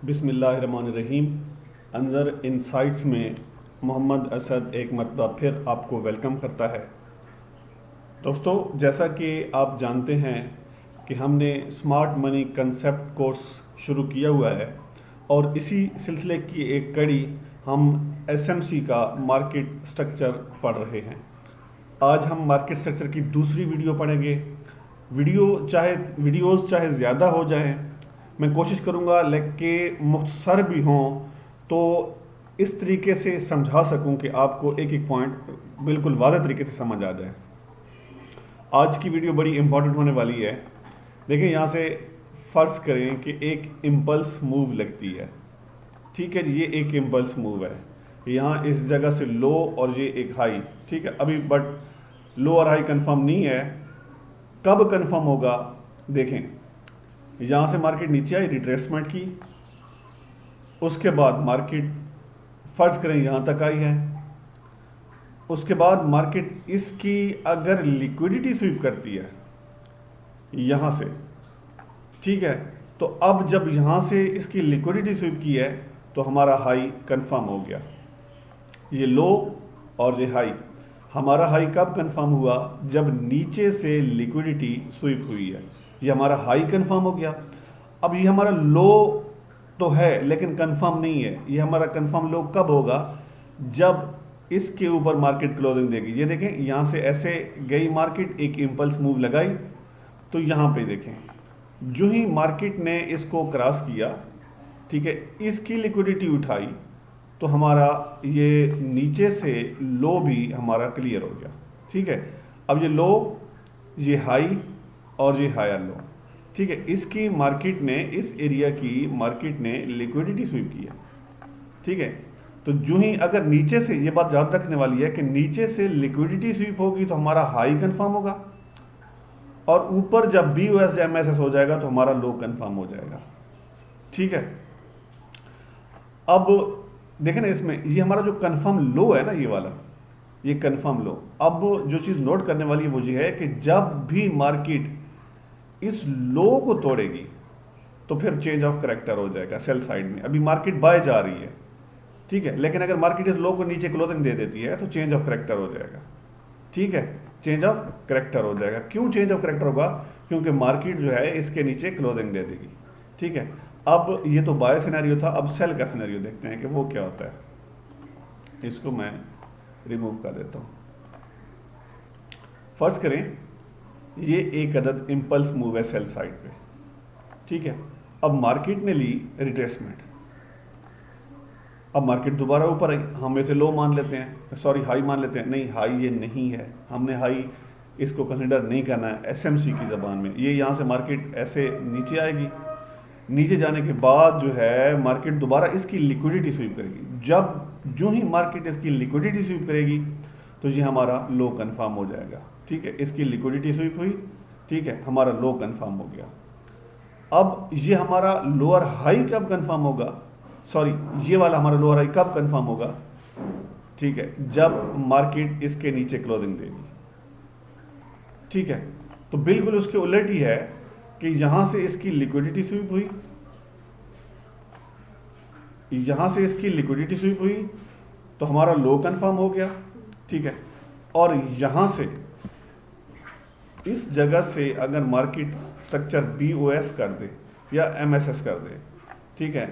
बिस्मिल्लाहिर्रहमानिर्रहीम। अंजर इनसाइट्स में मोहम्मद असद एक मरतबा फिर आपको वेलकम करता है। दोस्तों, जैसा कि आप जानते हैं कि हमने स्मार्ट मनी कंसेप्ट कोर्स शुरू किया हुआ है और इसी सिलसिले की एक कड़ी हम एसएमसी का मार्केट स्ट्रक्चर पढ़ रहे हैं। आज हम मार्केट स्ट्रक्चर की दूसरी वीडियो पढ़ेंगे। वीडियोस चाहे ज़्यादा हो जाएं, मैं कोशिश करूंगा लेकिन मुख्तसर भी हों तो इस तरीके से समझा सकूं कि आपको एक एक पॉइंट बिल्कुल वाज़ेह तरीके से समझ आ जाए। आज की वीडियो बड़ी इंपॉर्टेंट होने वाली है। देखिए, यहाँ से फ़र्ज़ करें कि एक इम्पल्स मूव लगती है। ठीक है, ये एक इम्पल्स मूव है। यहाँ इस जगह से लो और ये एक हाई। ठीक है, अभी बट लो और हाई कंफर्म नहीं है। कब कंफर्म होगा? देखें, यहाँ से मार्केट नीचे आई, रिट्रेसमेंट की, उसके बाद मार्केट फ़र्ज करें यहाँ तक आई है, उसके बाद मार्केट इसकी अगर लिक्विडिटी स्वीप करती है यहाँ से, ठीक है, तो अब जब यहाँ से इसकी लिक्विडिटी स्वीप की है तो हमारा हाई कंफर्म हो गया। ये लो और ये हाई, हमारा हाई कब कंफर्म हुआ? जब नीचे से लिक्विडिटी स्वीप हुई है। ये हमारा हाई कंफर्म हो गया। अब ये हमारा लो तो है लेकिन कंफर्म नहीं है। ये हमारा कंफर्म लो कब होगा? जब इसके ऊपर मार्केट क्लोजिंग देगी। ये देखें, यहाँ से ऐसे गई मार्केट, एक इम्पल्स मूव लगाई, तो यहाँ पे देखें जो ही मार्केट ने इसको क्रॉस किया, ठीक है, इसकी लिक्विडिटी उठाई तो हमारा ये नीचे से लो भी हमारा क्लियर हो गया। ठीक है, अब ये लो, ये हाई और ये हायर लो, ठीक है, इसकी मार्केट ने, इस एरिया की मार्केट ने लिक्विडिटी स्वीप की है। ठीक है, तो जो ही अगर नीचे से, ये बात याद रखने वाली है कि नीचे से लिक्विडिटी स्वीप होगी तो हमारा हाई कंफर्म होगा और ऊपर जब BOS या MSS हो जाएगा तो हमारा लो कंफर्म हो जाएगा। ठीक है, अब देखें ना, इसमें ये हमारा जो कंफर्म लो है ना, ये वाला, ये कंफर्म लो। अब जो चीज़ नोट करने वाली है वो ये है कि जब भी मार्केट इस लो को तोड़ेगी तो फिर चेंज ऑफ करेक्टर हो जाएगा सेल साइड में। अभी मार्केट बाय जा रही है, ठीक है, लेकिन अगर मार्केट इस लो को नीचे क्लोजिंग दे देती है तो चेंज ऑफ करेक्टर हो जाएगा। ठीक है, चेंज ऑफ करेक्टर हो जाएगा। क्यों चेंज ऑफ करेक्टर होगा? क्योंकि मार्केट जो है इसके नीचे क्लोजिंग दे देगी। ठीक है, अब ये तो बाय सिनेरियो था, अब सेल का सिनेरियो देखते हैं कि वो क्या होता है। इसको मैं रिमूव कर देता हूँ। फर्ज करें ये एक अदद इम्पल्स मूव है सेल साइड पे। ठीक है, अब मार्केट ने ली रिट्रेसमेंट, अब मार्केट दोबारा ऊपर आई, हम इसे लो मान लेते हैं, सॉरी हाई मान लेते हैं। नहीं, हाई ये नहीं है, हमने हाई इसको कंसिडर नहीं करना है एसएमसी की ज़बान में। ये यहाँ से मार्केट ऐसे नीचे आएगी, नीचे जाने के बाद जो है मार्केट दोबारा इसकी लिक्विडिटी स्वीप करेगी। जब जो ही मार्केट इसकी लिक्विडिटी स्वीप करेगी तो ये हमारा लो कंफर्म हो जाएगा। ठीक है, इसकी लिक्विडिटी स्वीप हुई, ठीक है, हमारा लो कंफर्म हो गया। अब ये हमारा लोअर हाई कब कंफर्म होगा? सॉरी, ये वाला हमारा लोअर हाई कब कंफर्म होगा? ठीक है, जब मार्केट इसके नीचे क्लोजिंग देगी। ठीक है, तो बिल्कुल उसके उलट ही है कि यहां से इसकी लिक्विडिटी स्वीप हुई, यहां से इसकी लिक्विडिटी स्वीप हुई तो हमारा लो कंफर्म हो गया। ठीक है, और यहां से इस जगह से अगर मार्केट स्ट्रक्चर BOS कर दे या MSS कर दे, ठीक है,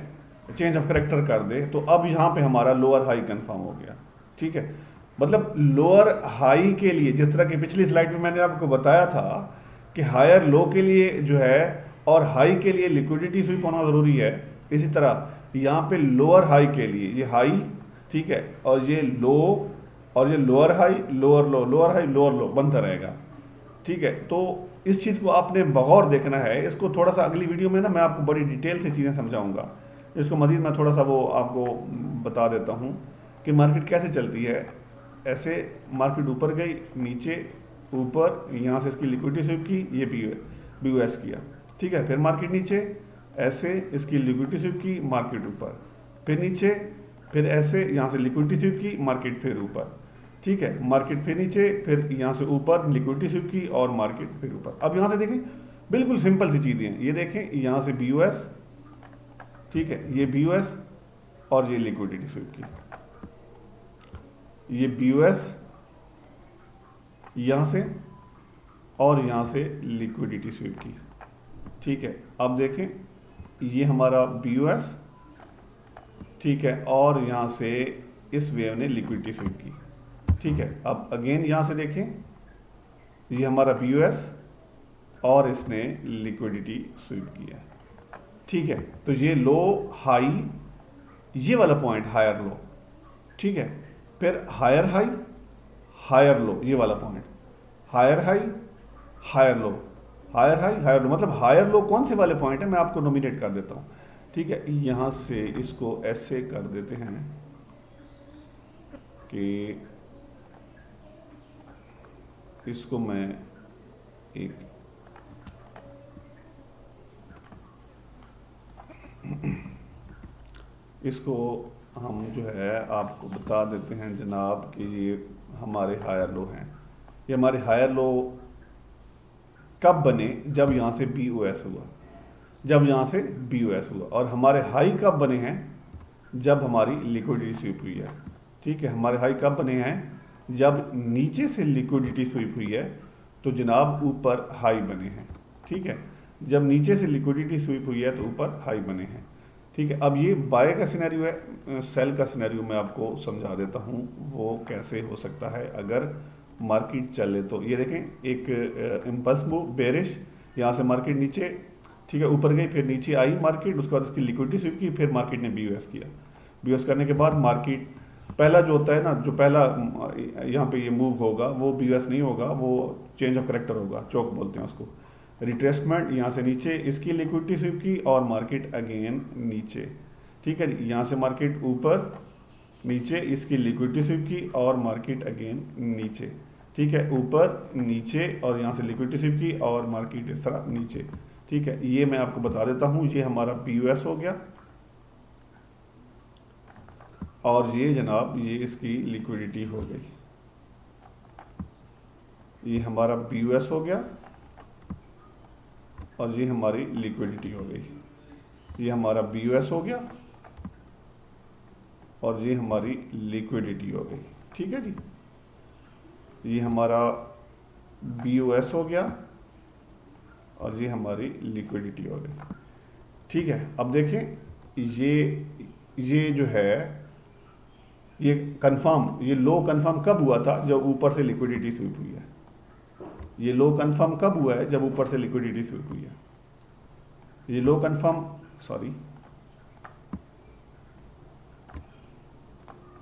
चेंज ऑफ करेक्टर कर दे, तो अब यहाँ पे हमारा लोअर हाई कंफर्म हो गया। ठीक है, मतलब लोअर हाई के लिए, जिस तरह की पिछली स्लाइड में मैंने आपको बताया था कि हायर लो के लिए जो है और हाई के लिए लिक्विडिटी स्वीप होना ज़रूरी है, इसी तरह यहाँ पे लोअर हाई के लिए ये हाई, ठीक है, और ये लो और ये लोअर हाई, लोअर लो, लोअर हाई, लोअर लो बनता रहेगा। ठीक है, तो इस चीज़ को आपने बगौर देखना है। इसको थोड़ा सा अगली वीडियो में ना मैं आपको बड़ी डिटेल से चीज़ें समझाऊंगा। इसको मज़ीद मैं थोड़ा सा वो आपको बता देता हूँ कि मार्केट कैसे चलती है। ऐसे मार्केट ऊपर गई, नीचे, ऊपर, यहाँ से इसकी लिक्विडिटी स्वीप की, ये BOS किया। ठीक है, फिर मार्केट नीचे, ऐसे इसकी लिक्विडिटी स्वीप की, मार्केट ऊपर, फिर नीचे, फिर ऐसे यहाँ से लिक्विडिटी स्वीप की, मार्केट फिर ऊपर। ठीक है, मार्केट फिर नीचे, फिर यहाँ से ऊपर लिक्विडिटी स्वीप की और मार्केट फिर ऊपर। अब यहाँ से देखें, बिल्कुल सिंपल सी चीज़ें हैं। ये देखें, यहाँ से BOS, ठीक है, ये BOS और ये लिक्विडिटी स्वीप की, ये BOS यहाँ से और यहाँ से लिक्विडिटी स्वीप की। ठीक है, अब देखें ये हमारा BOS, ठीक है, और यहाँ से इस वेव ने लिक्विडिटी स्वीप की। ठीक है, अब अगेन यहाँ से देखें ये हमारा BOS और इसने लिक्विडिटी स्वीप किया। ठीक है, तो ये लो हाई, ये वाला पॉइंट हायर लो, ठीक है, फिर हायर हाई हायर लो, ये वाला point higher high higher low, higher high higher low, मतलब हायर लो कौन से वाले पॉइंट है मैं आपको नोमिनेट कर देता हूँ। ठीक है, यहाँ से इसको ऐसे कर देते हैं कि इसको मैं एक इसको हम जो है आपको बता देते हैं जनाब कि ये हमारे हायर लो हैं। ये हमारे हायर लो कब बने? जब यहाँ से BOS हुआ, जब यहाँ से BOS हुआ। और हमारे हाई कब बने हैं? जब हमारी लिक्विडिटी स्वीप हुई है। ठीक है, हमारे हाई कब बने हैं? जब नीचे से लिक्विडिटी स्वीप हुई है तो जनाब ऊपर हाई बने हैं। ठीक है, जब नीचे से लिक्विडिटी स्वीप हुई है तो ऊपर हाई बने हैं। ठीक है, अब ये बाय का सिनेरियो है, सेल का सिनेरियो मैं आपको समझा देता हूँ वो कैसे हो सकता है अगर मार्केट चले तो। ये देखें एक इम्पल्स मूव बेरिश, यहाँ से मार्केट नीचे, ठीक है, ऊपर गई, फिर नीचे आई मार्केट, उसके बाद इसकी लिक्विडिटी स्वीप की, फिर मार्केट ने BOS किया। BOS करने के बाद मार्केट पहला जो होता है ना, जो पहला यहाँ पे ये मूव होगा वो BOS नहीं होगा, वो चेंज ऑफ करेक्टर होगा, चौक बोलते हैं उसको। रिट्रेसमेंट, यहाँ से नीचे इसकी लिक्विडिटी स्वीप की और मार्केट अगेन नीचे। ठीक है, यहाँ से मार्केट ऊपर नीचे इसकी लिक्विडिटी स्वीप की और मार्केट अगेन नीचे। ठीक है, ऊपर नीचे और यहाँ से लिक्विडिटी स्वीप की और मार्केट इस तरह नीचे। ठीक है, ये मैं आपको बता देता हूँ, ये हमारा BOS हो गया और ये जनाब ये इसकी लिक्विडिटी हो गई। ये हमारा BOS हो गया और ये हमारी लिक्विडिटी हो गई। ये हमारा BOS हो गया और ये हमारी लिक्विडिटी हो गई। ठीक है जी, ये हमारा BOS हो गया और ये हमारी लिक्विडिटी हो गई। ठीक है, अब देखें ये जो है ये कंफर्म, ये लो कंफर्म कब हुआ था? जब ऊपर से लिक्विडिटी स्वीप हुई है। ये लो कंफर्म कब हुआ है? जब ऊपर से लिक्विडिटी स्वीप हुई है। ये लो कंफर्म, सॉरी,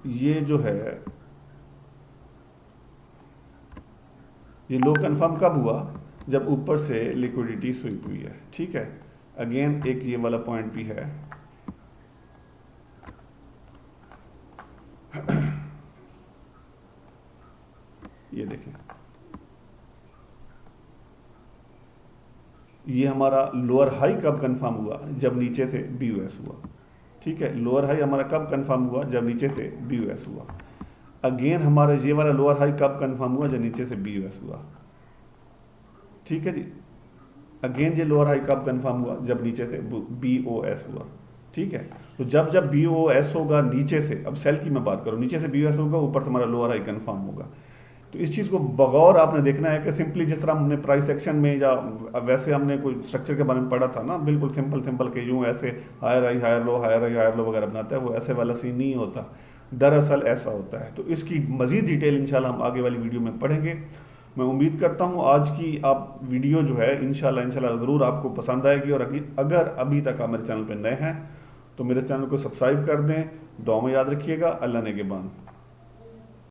ये जो है ये लो कंफर्म कब हुआ? जब ऊपर से लिक्विडिटी स्वीप हुई है। ठीक है, अगेन एक ये वाला पॉइंट भी है, ये देखें, ये हमारा लोअर हाई कब कंफर्म हुआ? जब नीचे से BOS हुआ। ठीक है, लोअर हाई हमारा कब कंफर्म हुआ? जब नीचे से BOS हुआ। अगेन हमारा ये वाला लोअर हाई कब कंफर्म हुआ? जब नीचे से BOS हुआ। ठीक है जी, अगेन ये लोअर हाई कब कंफर्म हुआ? जब नीचे से BOS हुआ। ठीक है, तो जब जब BOS होगा नीचे से, अब सेल की मैं बात करूँ, नीचे से BOS होगा, ऊपर से हमारा लोअर हाई कंफर्म होगा। तो इस चीज़ को बगौर आपने देखना है कि सिंपली जिस तरह हमने प्राइस एक्शन में या वैसे हमने कोई स्ट्रक्चर के बारे में पढ़ा था ना, बिल्कुल सिंपल के यूँ ऐसे higher high higher low higher high higher low वगैरह बनाता है, वो ऐसे वाला सीन नहीं होता, दरअसल ऐसा होता है। तो इसकी मज़ीद डिटेल इंशाल्लाह हम आगे वाली वीडियो में पढ़ेंगे। मैं उम्मीद करता हूँ आज की आप वीडियो जो है इंशाल्लाह ज़रूर आपको पसंद आएगी। और अगर अभी तक आप मेरे चैनल पर नए हैं तो मेरे चैनल को सब्सक्राइब कर दें। दुआ में याद रखिएगा। अल्लाह ने के बाद।